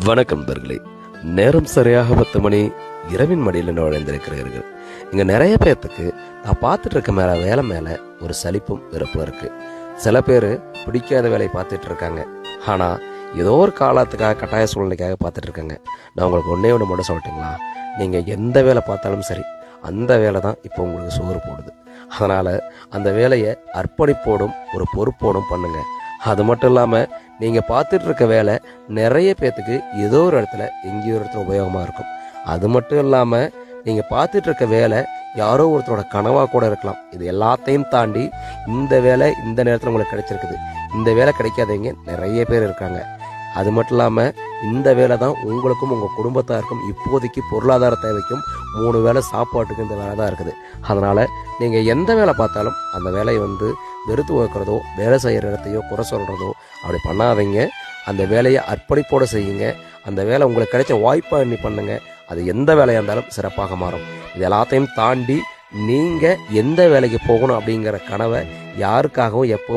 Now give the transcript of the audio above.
வணக்கம் நண்பர்களே. நேரம் சரியாக 10 மணி. இரவின் மடியில் நுழைந்திருக்கிறீர்கள். இங்க நிறைய பேர்த்துக்கு நான் பார்த்துட்டு இருக்க வேலை மேல ஒரு சலிப்பும் வெறுப்பும் இருக்கு. சில பேர் பிடிக்காத வேலையை பார்த்துட்டு இருக்காங்க. ஆனா ஏதோ ஒரு காலத்துக்காக கட்டாய சூழ்நிலைக்காக பார்த்துட்டு இருக்காங்க. நான் உங்களுக்கு ஒன்னே ஒன்று மட்டும் சொல்லட்டுங்களா, நீங்க எந்த வேலை பார்த்தாலும் சரி, அந்த வேலை தான் இப்போ உங்களுக்கு சோறு போடுது. அதனால அந்த வேலையை அர்ப்பணிப்போடும் ஒரு பொறுப்போடும் பண்ணுங்க. அது மட்டும் இல்லாம நீங்க பார்த்துட்டு இருக்க வேலை நிறைய பேர்த்துக்கு ஏதோ ஒரு இடத்துல எங்கேயோ ஒரு இடத்துல உபயோகமா இருக்கும். அது மட்டும் இல்லாம நீங்க பார்த்துட்டு இருக்க வேலை யாரோ ஒருத்தரோட கனவா கூட இருக்கலாம். இது எல்லாத்தையும் தாண்டி இந்த வேலை இந்த நேரத்தில் உங்களுக்கு கிடைச்சிருக்குது. இந்த வேலை கிடைக்காதவங்க நிறைய பேர் இருக்காங்க. அது மட்டும் இல்லாமல் இந்த வேலை தான் உங்களுக்கும் உங்கள் குடும்பத்தாருக்கும் இப்போதைக்கு பொருளாதார தேவைக்கும் 3 வேளை சாப்பாட்டுக்கு இந்த வேலை தான் இருக்குது. அதனால் நீங்கள் எந்த வேலை பார்த்தாலும் அந்த வேலையை வெறுத்து வைக்கிறதோ வேலை செய்கிற இடத்தையோ குறை சொல்கிறதோ அப்படி பண்ணாதீங்க. அந்த வேலையை அர்ப்பணிப்போடு செய்யுங்க. அந்த வேலை உங்களுக்கு கிடைச்ச வாய்ப்பாக எண்ணி பண்ணுங்க. அது எந்த வேலையாக இருந்தாலும் சிறப்பாக மாறும். இது எல்லாத்தையும் தாண்டி நீங்கள் எந்த வேலைக்கு போகணும் அப்படிங்கிற கனவை யாருக்காகவும் எப்போ